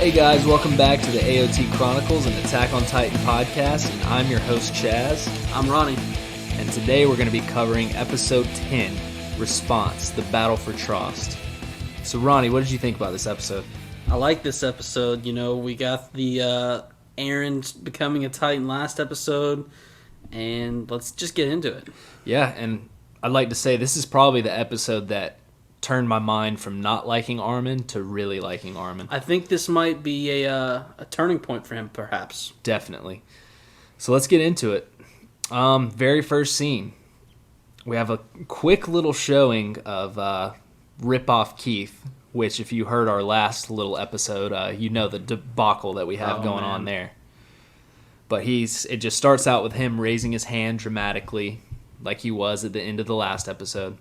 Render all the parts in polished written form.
Hey guys, welcome back to the AoT Chronicles and Attack on Titan podcast, and I'm your host Chaz. I'm Ronnie. And today we're going to be covering episode 10, Response, the Battle for Trost. So Ronnie, what did you think about this episode? I like this episode. You know, we got the Eren becoming a Titan last episode, and let's just get into it. Yeah, and I'd like to say this is probably the episode that turned my mind from not liking Armin to really liking Armin. I think this might be a turning point for him, perhaps. Definitely. So let's get into it. Very first scene. We have a quick little showing of Rip-Off Keith, which if you heard our last little episode, you know the debacle that we have going on there. But it just starts out with him raising his hand dramatically, like he was at the end of the last episode.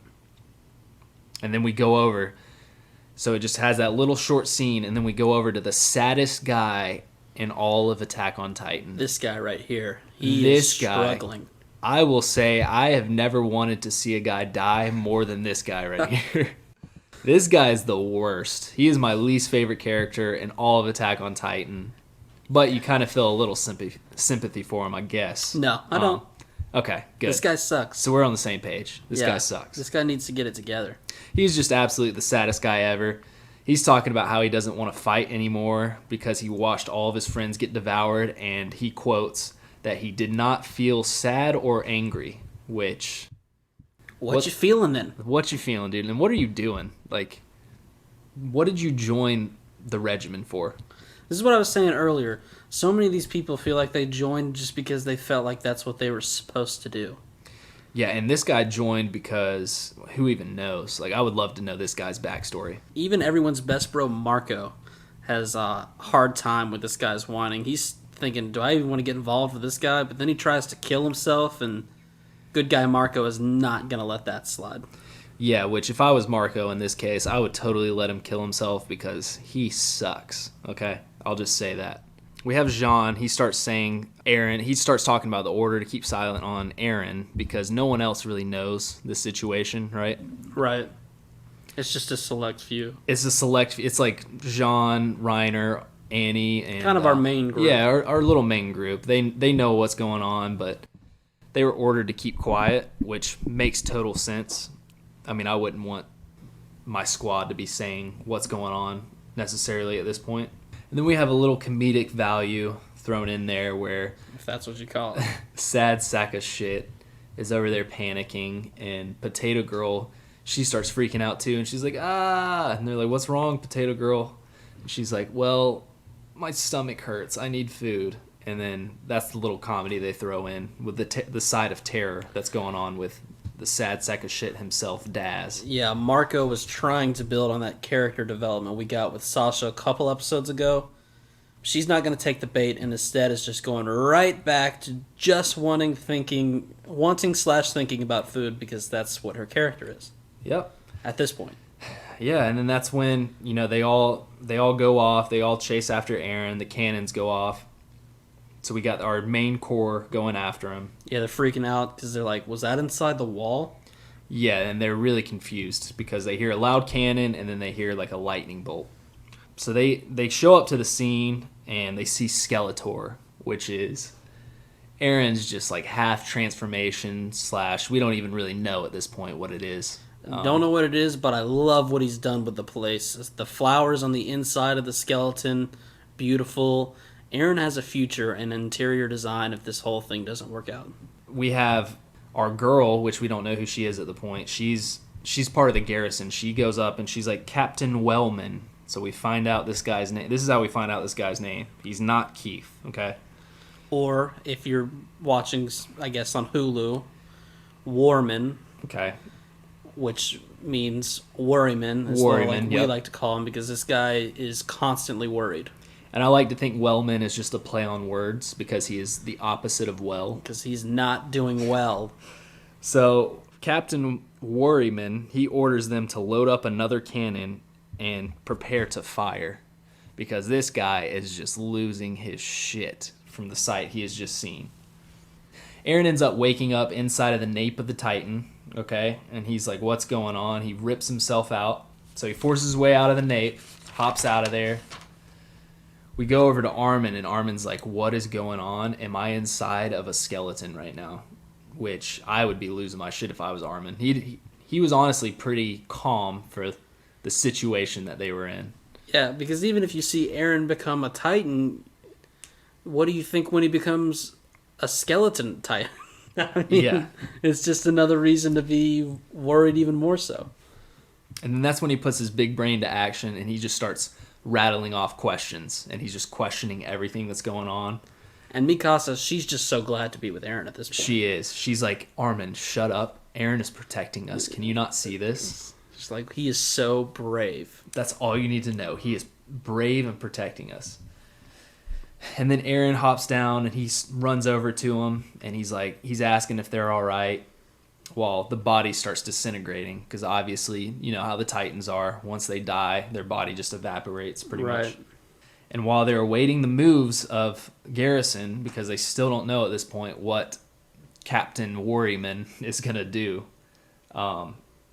And then we go over, so it just has that little short scene, and then we go over to the saddest guy in all of Attack on Titan. This guy right here. He is struggling. I will say I have never wanted to see a guy die more than this guy right here. This guy is the worst. He is my least favorite character in all of Attack on Titan. But you kind of feel a little sympathy for him, I guess. No, I don't. Okay, good. This guy sucks. So we're on the same page. This guy sucks. This guy needs to get it together. He's just absolutely the saddest guy ever. He's talking about how he doesn't want to fight anymore because he watched all of his friends get devoured, and he quotes that he did not feel sad or angry, which... What you feeling then? What you feeling, dude? And what are you doing? Like, what did you join the regiment for? This is what I was saying earlier. So many of these people feel like they joined just because they felt like that's what they were supposed to do. Yeah, and this guy joined because who even knows? Like, I would love to know this guy's backstory. Even everyone's best bro, Marco, has a hard time with this guy's whining. He's thinking, do I even want to get involved with this guy? But then he tries to kill himself, and good guy Marco is not going to let that slide. Yeah, which if I was Marco in this case, I would totally let him kill himself because he sucks, okay? I'll just say that. We have Jean. He starts saying Eren. He starts talking about the order to keep silent on Eren because no one else really knows the situation, right? Right. It's just a select few. It's like Jean, Reiner, Annie, and kind of our main group. Yeah, our little main group. They know what's going on, but they were ordered to keep quiet, which makes total sense. I mean, I wouldn't want my squad to be saying what's going on necessarily at this point. And then we have a little comedic value thrown in there where... If that's what you call it. Sad sack of shit is over there panicking, and Potato Girl, she starts freaking out too, and she's like, ah! And they're like, what's wrong, Potato Girl? And she's like, well, my stomach hurts. I need food. And then that's the little comedy they throw in with the side of terror that's going on with the sad sack of shit himself, Daz. Yeah, Marco was trying to build on that character development we got with Sasha a couple episodes ago. She's not going to take the bait, and instead is just going right back to just wanting about food because that's what her character is. Yep. At this point. Yeah, and then that's when, you know, they all go off, they all chase after Eren, the cannons go off. So we got our main core going after him. Yeah, they're freaking out because they're like, was that inside the wall? Yeah, and they're really confused because they hear a loud cannon and then they hear like a lightning bolt. So they show up to the scene and they see Skeletor, which is Eren's just like half transformation / we don't even really know at this point what it is. Don't know what it is, but I love what he's done with the place. The flowers on the inside of the skeleton, beautiful. Eren has a future and interior design if this whole thing doesn't work out. We have our girl, which we don't know who she is at the point. She's part of the garrison. She goes up and she's like, Captain Wellman. So we find out this guy's name. This is how we find out this guy's name. He's not Keith, okay? Or if you're watching, I guess, on Hulu, Warman. Okay. Which means worryman. Is Worryman, we like to call him because this guy is constantly worried. And I like to think Wellman is just a play on words because he is the opposite of well. Because he's not doing well. So Captain Worryman, he orders them to load up another cannon and prepare to fire because this guy is just losing his shit from the sight he has just seen. Eren ends up waking up inside of the nape of the Titan, okay? And he's like, what's going on? He rips himself out. So he forces his way out of the nape, hops out of there, We go over to Armin, and Armin's like, what is going on? Am I inside of a skeleton right now? Which I would be losing my shit if I was Armin. He was honestly pretty calm for the situation that they were in. Yeah, because even if you see Eren become a Titan, what do you think when he becomes a skeleton Titan? I mean, Yeah. It's just another reason to be worried even more so. And then that's when he puts his big brain to action, and he just starts rattling off questions, and he's just questioning everything that's going on. And Mikasa, she's just so glad to be with Eren at this point. She is. She's like, Armin, shut up. Eren is protecting us. Can you not see this? She's like, he is so brave. That's all you need to know. He is brave and protecting us. And then Eren hops down, and he runs over to him, and he's asking if they're all right. While the body starts disintegrating, because obviously, you know how the Titans are. Once they die, their body just evaporates pretty much. And while they're awaiting the moves of Garrison, because they still don't know at this point what Captain Worryman is going to do,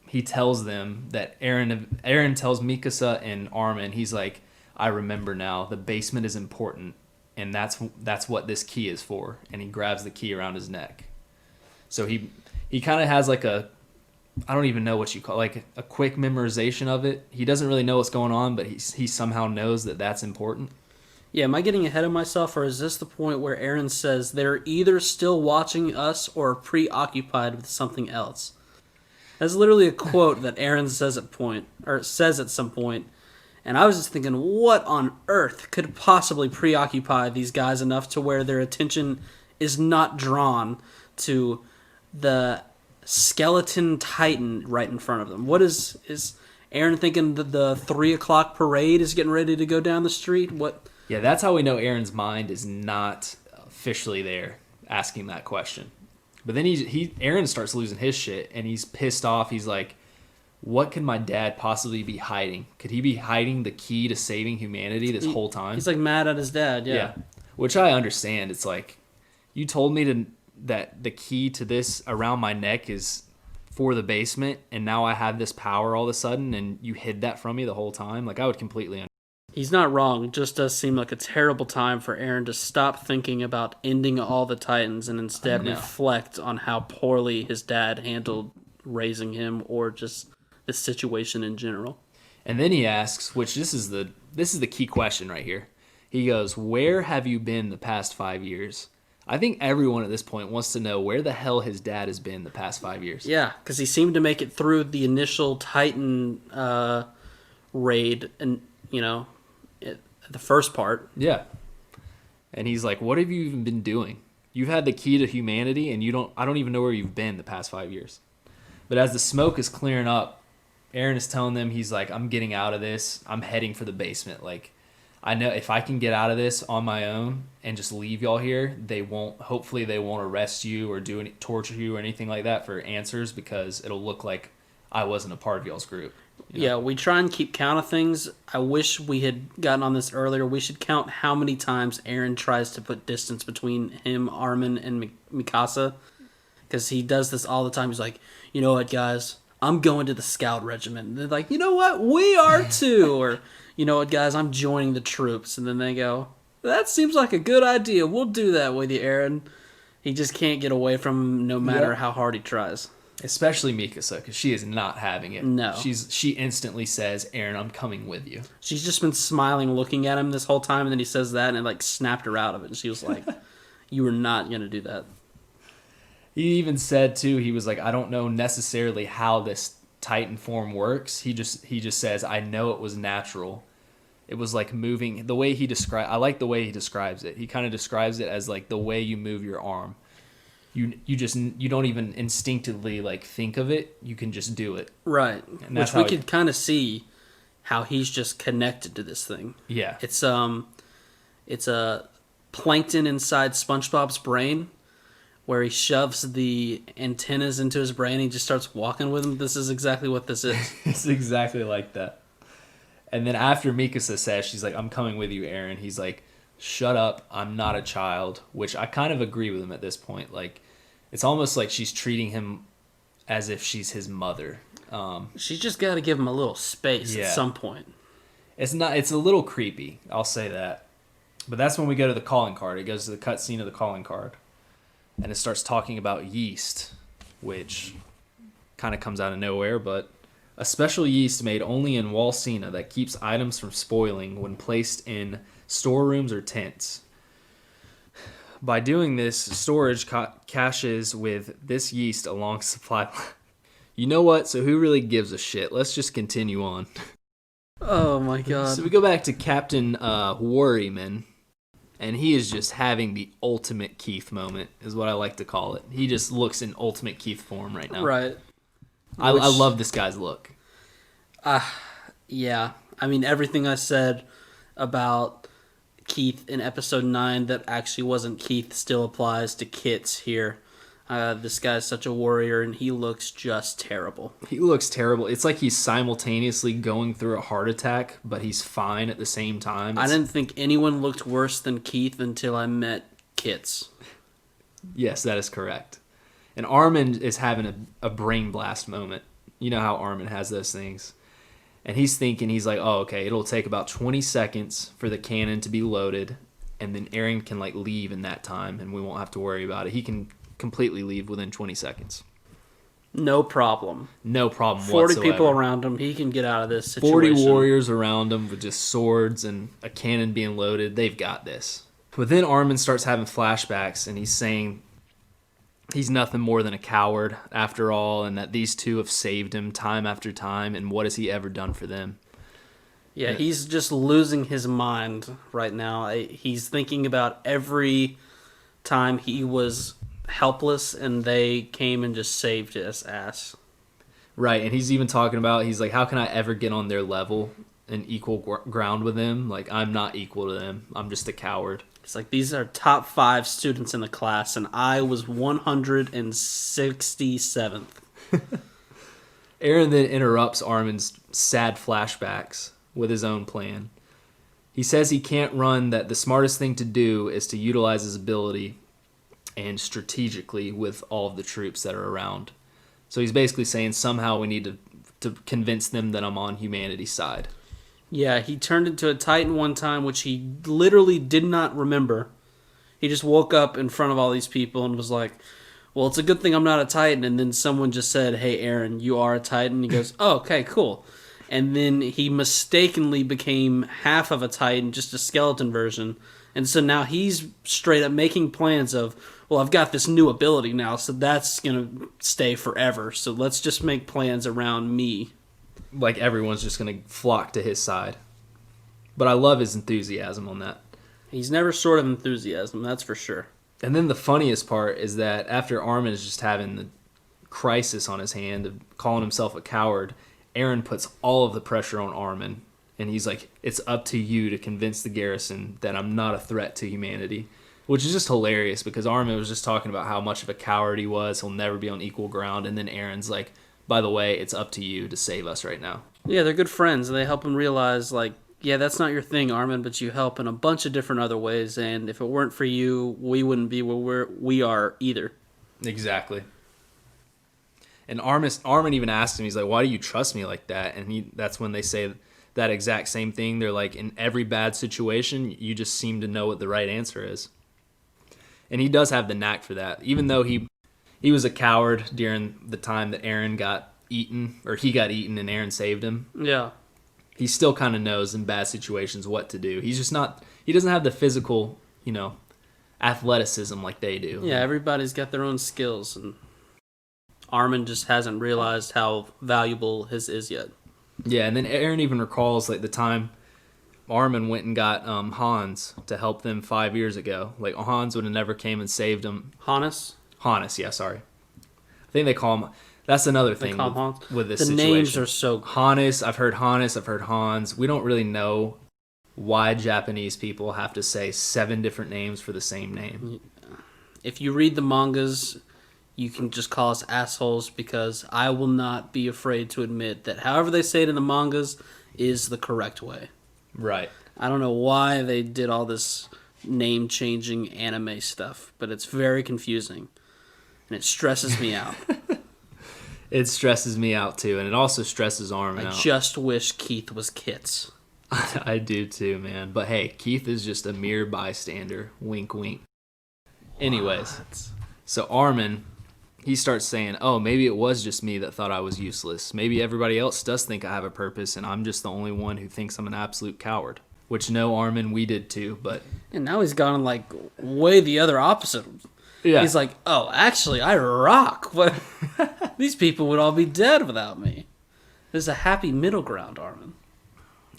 he tells them that Eren tells Mikasa and Armin, he's like, I remember now, the basement is important, and that's what this key is for. And he grabs the key around his neck. So he kind of has like I don't even know what you call, like a quick memorization of it. He doesn't really know what's going on, but he somehow knows that that's important. Yeah, am I getting ahead of myself, or is this the point where Eren says they're either still watching us or preoccupied with something else? That's literally a quote that Eren says at some point, and I was just thinking, what on earth could possibly preoccupy these guys enough to where their attention is not drawn to the skeleton Titan right in front of them? What is Eren thinking that the 3 o'clock parade is getting ready to go down the street? What? Yeah, that's how we know Eren's mind is not officially there, asking that question. But then Eren starts losing his shit, and he's pissed off. He's like, what could my dad possibly be hiding? Could he be hiding the key to saving humanity this whole time? He's like mad at his dad, yeah. Which I understand. It's like, you told me that the key to this around my neck is for the basement, and now I have this power all of a sudden, and you hid that from me the whole time. Like, I would completely understand. He's not wrong. It just does seem like a terrible time for Eren to stop thinking about ending all the Titans and instead reflect on how poorly his dad handled raising him, or just the situation in general. And then he asks, which this is the key question right here. He goes, where have you been the past 5 years? I think everyone at this point wants to know where the hell his dad has been the past 5 years. Yeah, because he seemed to make it through the initial Titan raid, and the first part. Yeah, and he's like, "What have you even been doing? You've had the key to humanity, and I don't even know where you've been the past 5 years." But as the smoke is clearing up, Eren is telling them, he's like, "I'm getting out of this. I'm heading for the basement. Like, I know if I can get out of this on my own and just leave y'all here, hopefully they won't arrest you or torture you or anything like that for answers, because it'll look like I wasn't a part of y'all's group." Yeah, we try and keep count of things. I wish we had gotten on this earlier. We should count how many times Eren tries to put distance between him, Armin, and Mikasa, because he does this all the time. He's like, you know what, guys? I'm going to the scout regiment. And they're like, you know what? We are too. Or, you know what, guys? I'm joining the troops. And then they go, that seems like a good idea. We'll do that with you, Eren. He just can't get away from him no matter how hard he tries. Especially Mikasa, because she is not having it. No. She instantly says, Eren, I'm coming with you. She's just been smiling, looking at him this whole time, and then he says that, and it like snapped her out of it. And she was like, you were not going to do that. He even said, too, he was like, I don't know necessarily how this Titan form works. He just says, I know it was natural. It was like moving, the way I like the way he describes it. He kind of describes it as like the way you move your arm. You don't even instinctively like think of it. You can just do it. Right. Which we could kind of see how he's just connected to this thing. Yeah. It's a plankton inside SpongeBob's brain, where he shoves the antennas into his brain and he just starts walking with them. This is exactly what this is. It's exactly like that. And then after Mikasa says, she's like, I'm coming with you, Eren. He's like, shut up, I'm not a child, which I kind of agree with him at this point. Like, it's almost like she's treating him as if she's his mother. She's just got to give him a little space at some point. It's a little creepy, I'll say that. But that's when we go to the calling card. It goes to the cutscene of the calling card. And it starts talking about yeast, which kind of comes out of nowhere, but a special yeast made only in Walsena that keeps items from spoiling when placed in storerooms or tents. By doing this, storage caches with this yeast along supply line. You know what? So who really gives a shit? Let's just continue on. Oh my god. So we go back to Captain Worryman, and he is just having the ultimate Keith moment, is what I like to call it. He just looks in ultimate Keith form right now. Right. I love this guy's look. Yeah. I mean, everything I said about Keith in episode 9 that actually wasn't Keith still applies to Kit's here. This guy's such a warrior, and he looks just terrible. He looks terrible. It's like he's simultaneously going through a heart attack, but he's fine at the same time. I didn't think anyone looked worse than Keith until I met Kit's. Yes, that is correct. And Armin is having a brain blast moment. You know how Armin has those things. And he's like, oh, okay, it'll take about 20 seconds for the cannon to be loaded, and then Aaron can leave in that time, and we won't have to worry about it. He can completely leave within 20 seconds. No problem. No problem 40 whatsoever. people around him. He can get out of this situation. 40 warriors around him with just swords and a cannon being loaded. They've got this. But then Armin starts having flashbacks, and he's saying he's nothing more than a coward after all, and that these two have saved him time after time, and what has he ever done for them? Yeah, he's just losing his mind right now. He's thinking about every time he was helpless and they came and just saved his ass. Right, and he's even talking about, he's like, how can I ever get on their level and equal ground with them? Like, I'm not equal to them. I'm just a coward. It's like, these are top 5 students in the class, and I was 167th. Aaron then interrupts Armin's sad flashbacks with his own plan. He says he can't run, that the smartest thing to do is to utilize his ability and strategically with all of the troops that are around. So he's basically saying somehow we need to convince them that I'm on humanity's side. Yeah, he turned into a Titan one time, which he literally did not remember. He just woke up in front of all these people and was like, well, it's a good thing I'm not a Titan. And then someone just said, hey, Aaron, you are a Titan. He goes, oh, okay, cool. And then he mistakenly became half of a Titan, just a skeleton version. And so now he's straight up making plans of, well, I've got this new ability now, so that's going to stay forever. So let's just make plans around me. Like everyone's just going to flock to his side. But I love his enthusiasm on that. He's never short of enthusiasm, that's for sure. And then the funniest part is that after Armin is just having the crisis on his hand of calling himself a coward, Aaron puts all of the pressure on Armin. And he's like, it's up to you to convince the garrison that I'm not a threat to humanity. Which is just hilarious because Armin was just talking about how much of a coward he was. He'll never be on equal ground. And then Aaron's like, by the way, it's up to you to save us right now. Yeah, they're good friends. And they help him realize, like, yeah, that's not your thing, Armin, but you help in a bunch of different other ways. And if it weren't for you, we wouldn't be where we are either. Exactly. And Armin even asked him, he's like, why do you trust me like that? And that's when they say that exact same thing. They're like, in every bad situation, you just seem to know what the right answer is. And he does have the knack for that. Even though he was a coward during the time that Aaron got eaten, or he got eaten and Aaron saved him. Yeah. He still kind of knows in bad situations what to do. He's just not, he doesn't have the physical, athleticism like they do. Yeah, everybody's got their own skills, and Armin just hasn't realized how valuable his is yet. Yeah, and then Aaron even recalls the time Armin went and got Hans to help them 5 years ago. Like, Hans would have never came and saved him. Hannes, yeah, sorry. I think they call him... That's another thing with this situation. The names are so... Hannes, I've heard Hans. We don't really know why Japanese people have to say 7 different names for the same name. If you read the mangas, you can just call us assholes, because I will not be afraid to admit that however they say it in the mangas is the correct way. Right. I don't know why they did all this name-changing anime stuff, but it's very confusing, and it stresses me out. It stresses me out, too, and it also stresses Armin out. I just wish Keith was Kit's. I do too, man. But hey, Keith is just a mere bystander. Wink, wink. Anyways, so Armin, he starts saying, oh, maybe it was just me that thought I was useless. Maybe everybody else does think I have a purpose, and I'm just the only one who thinks I'm an absolute coward. Which, no, Armin, we did too, but... And now he's gone, like, way the other opposite. Yeah. He's like, oh, actually, I rock. What? These people would all be dead without me. There's a happy middle ground, Armin.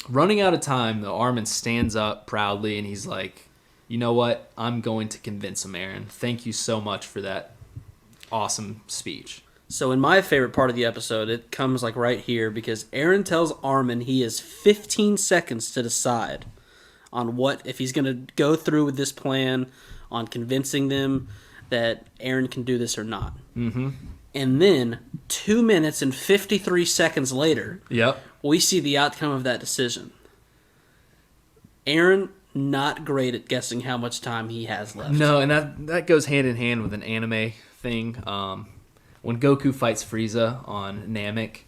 Running out of time, though, Armin stands up proudly, and he's like, you know what? I'm going to convince him, Aaron. Thank you so much for that awesome speech. So in my favorite part of the episode, it comes like right here, because Aaron tells Armin he has 15 seconds to decide on what, if he's going to go through with this plan, on convincing them that Aaron can do this or not. Mm-hmm. And then 2 minutes and 53 seconds later, we see the outcome of that decision. Aaron, not great at guessing how much time he has left. No, and that goes hand in hand with an anime thing. When Goku fights Frieza on Namek,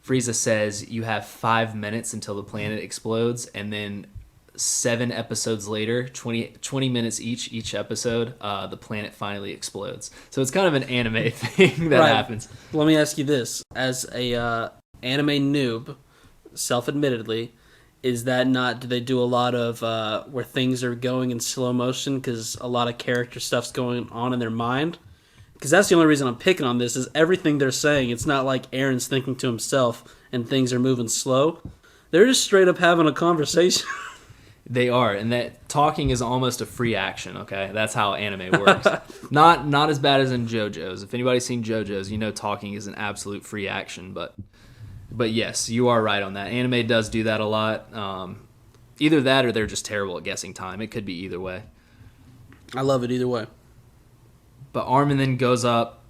Frieza says you have 5 minutes until the planet explodes, and then 7 episodes later, 20 minutes each episode, the planet finally explodes. So it's kind of an anime thing that happens. Let me ask you this. As a anime noob, self-admittedly, is that not, do they do a lot of where things are going in slow motion because a lot of character stuff's going on in their mind? Because that's the only reason I'm picking on this, is everything they're saying, it's not like Aaron's thinking to himself and things are moving slow. They're just straight up having a conversation. They are, and that talking is almost a free action, okay? That's how anime works. Not as bad as in JoJo's. If anybody's seen JoJo's, you know talking is an absolute free action, but yes, you are right on that. Anime does do that a lot. Either that or they're just terrible at guessing time. It could be either way. I love it either way. But Armin then goes up.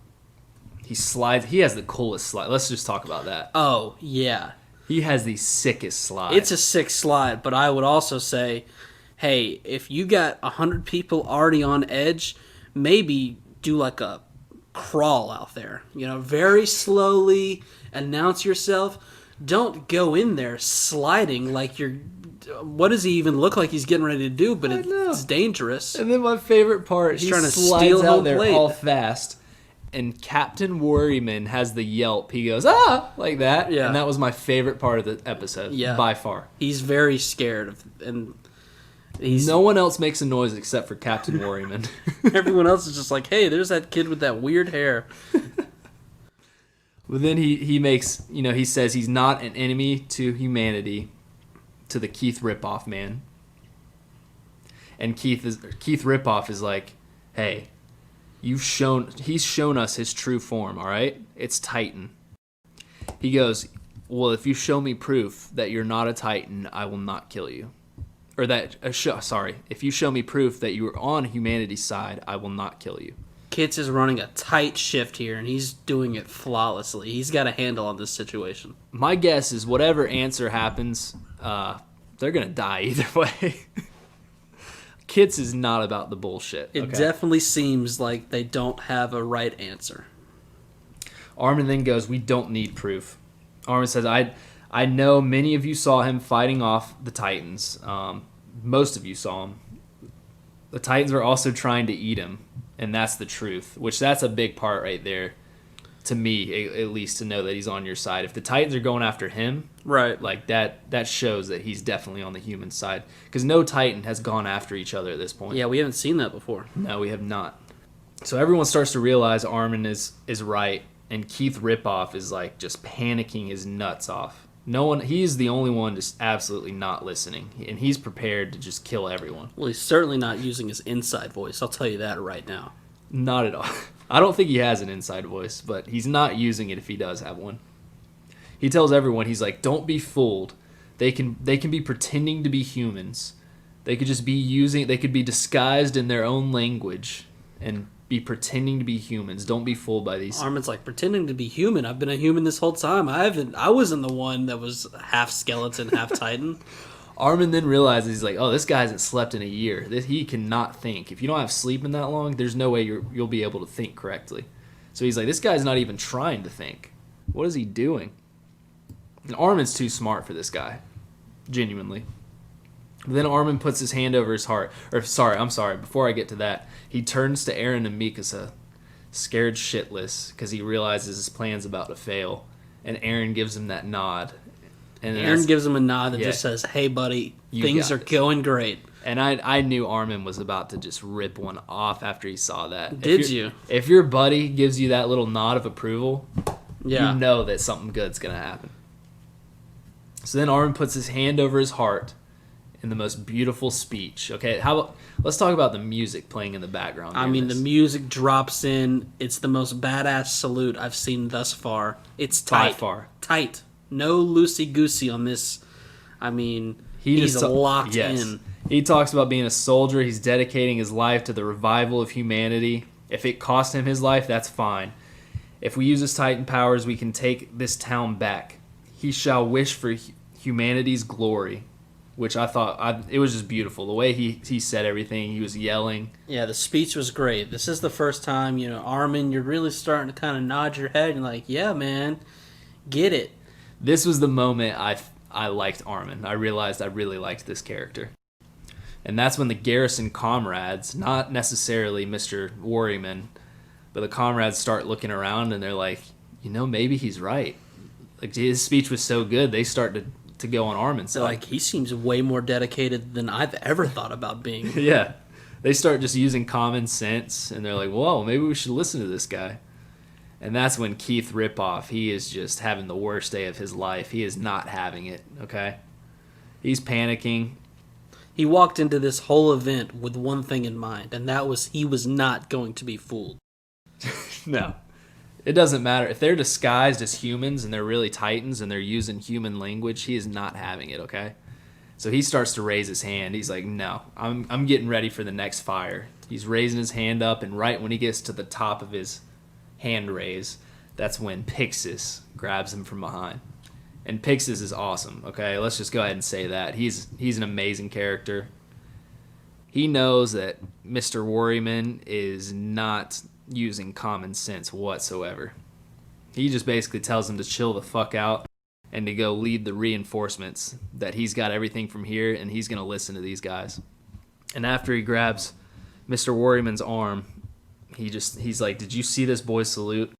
He slides. He has the coolest slide. Let's just talk about that. Oh, yeah. He has the sickest slide. It's a sick slide, but I would also say, hey, if you got 100 people already on edge, maybe do like a crawl out there. You know, very slowly announce yourself. Don't go in there sliding like you're... What does he even look like he's getting ready to do? But it's dangerous. And then my favorite part, he's trying to slides out there all fast. And Captain Worryman has the yelp. He goes, ah, like that. Yeah. And that was my favorite part of the episode, by far. He's very scared. No one else makes a noise except for Captain Worryman. Everyone else is just like, hey, there's that kid with that weird hair. But then he makes, he says he's not an enemy to humanity, to the Keith ripoff man. And Keith ripoff is like, hey, he's shown us his true form, all right? It's Titan. He goes, well, if you show me proof that you're not a Titan, I will not kill you. Or if you show me proof that you are on humanity's side, I will not kill you. Kitz is running a tight shift here, and he's doing it flawlessly. He's got a handle on this situation. My guess is whatever answer happens, they're going to die either way. Kitz is not about the bullshit. It definitely seems like they don't have a right answer. Armin then goes, we don't need proof. Armin says, I know many of you saw him fighting off the Titans. Most of you saw him. The Titans were also trying to eat him, and that's the truth, which that's a big part right there, to me, at least, to know that he's on your side. If the Titans are going after him, right, like that shows that he's definitely on the human side, because no Titan has gone after each other at this point. Yeah, we haven't seen that before. No, we have not. So everyone starts to realize Armin is right, and Keith Ripoff is like just panicking his nuts off. He's the only one just absolutely not listening, and he's prepared to just kill everyone. Well, he's certainly not using his inside voice, I'll tell you that right now. Not at all. I don't think he has an inside voice, but he's not using it if he does have one. He tells everyone, he's like, don't be fooled. They can be pretending to be humans. They could just be they could be disguised in their own language and be pretending to be humans. Don't be fooled by these. Armin's like, pretending to be human? I've been a human this whole time. I wasn't the one that was half skeleton, half Titan. Armin then realizes, he's like, oh, this guy hasn't slept in a year. He cannot think. If you don't have sleep in that long, there's no way you'll be able to think correctly. So he's like, this guy's not even trying to think. What is he doing? And Armin's too smart for this guy. genuinely. Then Armin puts his hand over his heart. I'm sorry. Before I get to that, he turns to Eren and Mikasa, scared shitless, because he realizes his plan's about to fail. And Eren gives him that nod. And Eren gives him a nod that just says, "Hey, buddy, things are going great." And I knew Armin was about to just rip one off after he saw that. Did you? If your buddy gives you that little nod of approval, you know that something good's going to happen. So then Armin puts his hand over his heart in the most beautiful speech. Okay, let's talk about the music playing in the background. I mean, the music drops in. It's the most badass salute I've seen thus far. It's tight. By far. Tight. No loosey-goosey on this. I mean, he's locked in. He talks about being a soldier. He's dedicating his life to the revival of humanity. If it cost him his life, that's fine. If we use his Titan powers, we can take this town back. He shall wish for humanity's glory. Which I thought, it was just beautiful. The way he said everything, he was yelling. Yeah, the speech was great. This is the first time, Armin, you're really starting to kind of nod your head and like, yeah, man, get it. This was the moment I liked Armin. I realized I really liked this character. And that's when the garrison comrades, not necessarily Mr. Worryman, but the comrades start looking around and they're like, maybe he's right. Like, his speech was so good, they start to go on Armin's side. Like, he seems way more dedicated than I've ever thought about being. Yeah. They start just using common sense, and they're like, whoa, maybe we should listen to this guy. And that's when Keith Ripoff, he is just having the worst day of his life. He is not having it, okay? He's panicking. He walked into this whole event with one thing in mind, and that was he was not going to be fooled. No. It doesn't matter. If they're disguised as humans and they're really Titans and they're using human language, he is not having it, okay? So he starts to raise his hand. He's like, no, I'm getting ready for the next fire. He's raising his hand up, and right when he gets to the top of his hand raise, that's when Pixis grabs him from behind. And Pixis is awesome, okay? Let's just go ahead and say that. He's an amazing character. He knows that Mr. Worryman is not using common sense whatsoever. He just basically tells him to chill the fuck out and to go lead the reinforcements, that he's got everything from here and he's going to listen to these guys. And after he grabs Mr. Worryman's arm, he's like, did you see this boy salute?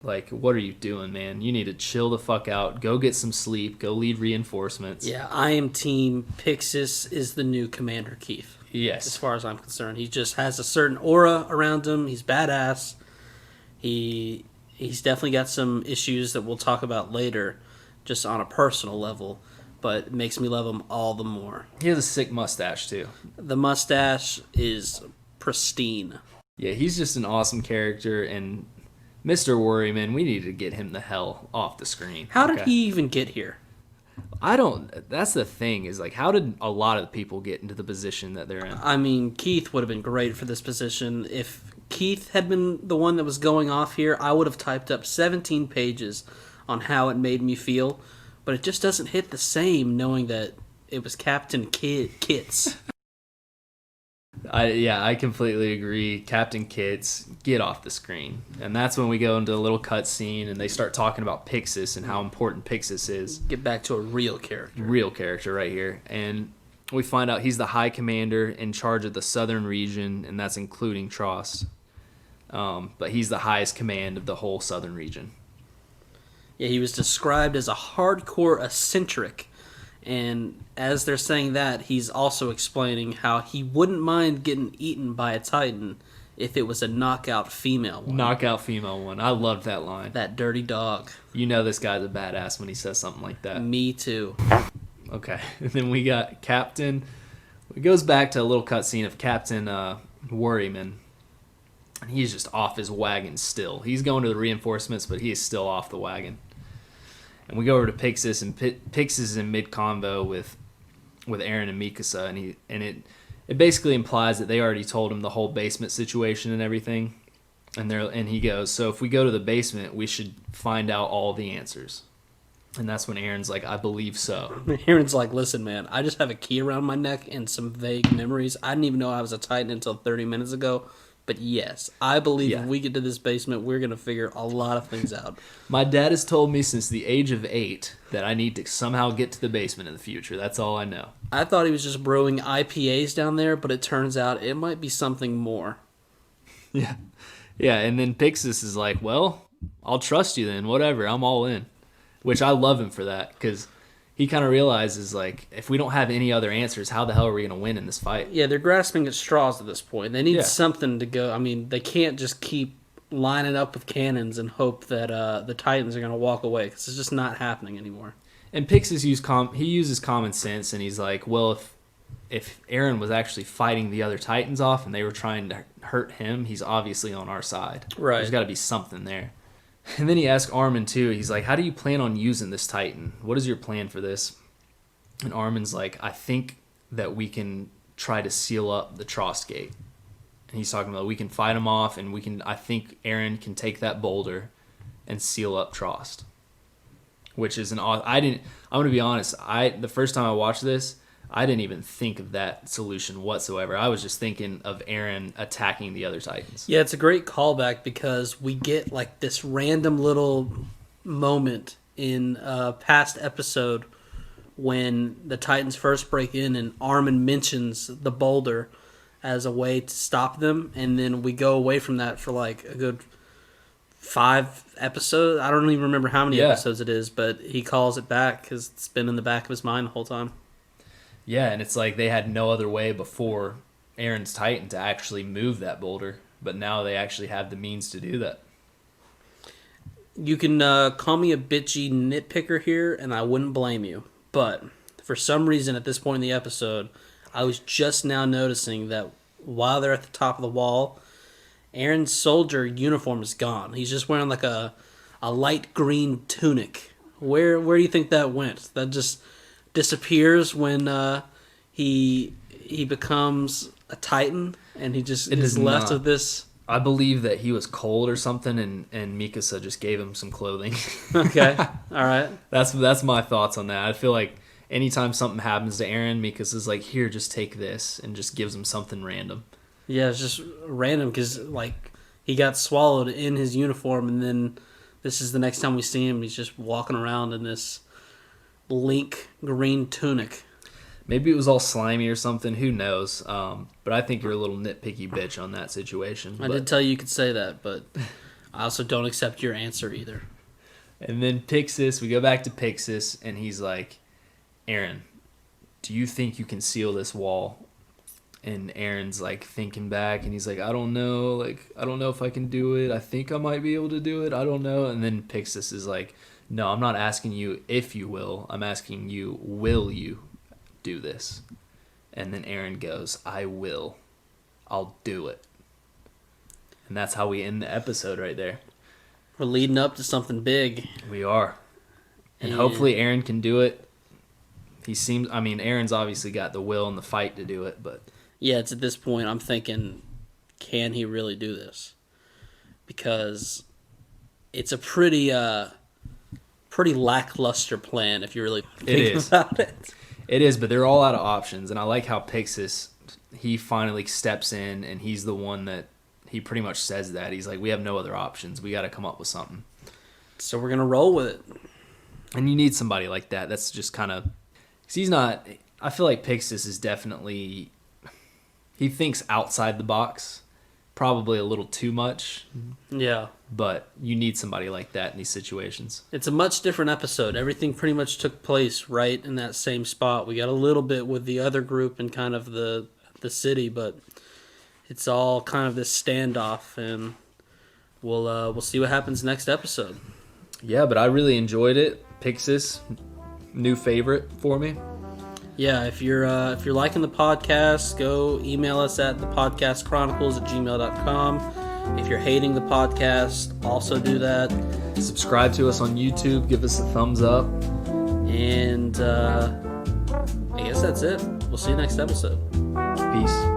Like, what are you doing, man? You need to chill the fuck out. Go get some sleep. Go lead reinforcements. Yeah, I am team Pixis is the new Commander Keith. Yes. As far as I'm concerned. He just has a certain aura around him. He's badass. He's definitely got some issues that we'll talk about later, just on a personal level, but it makes me love him all the more. He has a sick mustache, too. The mustache is pristine. Yeah, he's just an awesome character, and Mr. Worryman, we need to get him the hell off the screen. How did he even get here? That's the thing, is like, how did a lot of people get into the position that they're in? I mean, Keith would have been great for this position. If Keith had been the one that was going off here, I would have typed up 17 pages on how it made me feel, but it just doesn't hit the same knowing that it was Captain Kits. I completely agree. Captain Kits, get off the screen. And that's when we go into a little cut scene and they start talking about Pixis and how important Pixis is. Get back to a real character. Real character right here. And we find out he's the High Commander in charge of the southern region, and that's including Trost. But he's the highest command of the whole southern region. Yeah, he was described as a hardcore eccentric. And as they're saying that, he's also explaining how he wouldn't mind getting eaten by a Titan if it was a knockout female one. Knockout female one. I loved that line. That dirty dog. You know this guy's a badass when he says something like that. Me too. Okay. And then we got Captain. It goes back to a little cutscene of Captain Worryman. And he's just off his wagon still. He's going to the reinforcements, but he is still off the wagon. And we go over to Pixis, and Pixis is in mid-convo with Eren and Mikasa, and it basically implies that they already told him the whole basement situation and everything. And he goes, so if we go to the basement, we should find out all the answers. And that's when Eren's like, I believe so. Eren's like, listen, man, I just have a key around my neck and some vague memories. I didn't even know I was a Titan until 30 minutes ago, But yes, I believe Yeah. if we get to this basement, we're going to figure a lot of things out. My dad has told me since the age of 8 that I need to somehow get to the basement in the future. That's all I know. I thought he was just brewing IPAs down there, but it turns out it might be something more. Yeah. Yeah, and then Pixis is like, well, I'll trust you then. Whatever. I'm all in. Which I love him for that, because he kind of realizes, like, if we don't have any other answers, how the hell are we going to win in this fight? Yeah, they're grasping at straws at this point. They need Yeah. something to go. I mean, they can't just keep lining up with cannons and hope that the Titans are going to walk away, because it's just not happening anymore. And Pixis uses common sense, and he's like, well, if Aaron was actually fighting the other Titans off and they were trying to hurt him, he's obviously on our side. Right. There's got to be something there. And then he asks Armin, too. He's like, how do you plan on using this Titan? What is your plan for this? And Armin's like, I think that we can try to seal up the Trost gate. And he's talking about we can fight him off, and I think Aaron can take that boulder and seal up Trost. Which is I'm going to be honest, the first time I watched this, I didn't even think of that solution whatsoever. I was just thinking of Aaron attacking the other Titans. Yeah, it's a great callback because we get like this random little moment in a past episode when the Titans first break in and Armin mentions the boulder as a way to stop them, and then we go away from that for like a good 5 episodes. I don't even remember how many episodes it is, but he calls it back because it's been in the back of his mind the whole time. Yeah, and it's like they had no other way before Aaron's Titan to actually move that boulder, but now they actually have the means to do that. You can call me a bitchy nitpicker here, and I wouldn't blame you. But for some reason at this point in the episode, I was just now noticing that while they're at the top of the wall, Aaron's soldier uniform is gone. He's just wearing like a light green tunic. Where do you think that went? That just disappears when he becomes a Titan, and he just is left with this. I believe that he was cold or something, and Mikasa just gave him some clothing. Okay, all right. That's my thoughts on that. I feel like anytime something happens to Aaron, Mikasa's like, here, just take this, and just gives him something random. Yeah, it's just random because like he got swallowed in his uniform, and then this is the next time we see him. He's just walking around in this link green tunic. Maybe it was all slimy or something. Who knows? But I think you're a little nitpicky bitch on that situation. I did tell you could say that, but I also don't accept your answer either. And then Pixis, we go back to Pixis, and he's like, Aaron, do you think you can seal this wall? And Aaron's like thinking back, and he's like, I don't know. Like, I don't know if I can do it. I think I might be able to do it. I don't know. And then Pixis is like, no, I'm not asking you if you will. I'm asking you, will you do this? And then Aaron goes, I will. I'll do it. And that's how we end the episode right there. We're leading up to something big. We are. And hopefully Aaron can do it. Aaron's obviously got the will and the fight to do it, but yeah, it's at this point I'm thinking, can he really do this? Because it's a pretty lackluster plan if you really think about it. It is, but they're all out of options, and I like how Pixis, he finally steps in, and he's the one that he pretty much says that. He's like, we have no other options. We got to come up with something. So we're going to roll with it. And you need somebody like that. That's just kind of, because he's not, I feel like Pixis is definitely, he thinks outside the box, probably a little too much. Yeah. But you need somebody like that in these situations. It's a much different episode. Everything pretty much took place right in that same spot. We got a little bit with the other group and kind of the city, but it's all kind of this standoff, and we'll see what happens next episode. Yeah, but I really enjoyed it. Pixis, new favorite for me. Yeah, if you're liking the podcast, go email us at thepodcastchronicles@gmail.com. If you're hating the podcast, also do that. Subscribe to us on YouTube. Give us a thumbs up. And I guess that's it. We'll see you next episode. Peace.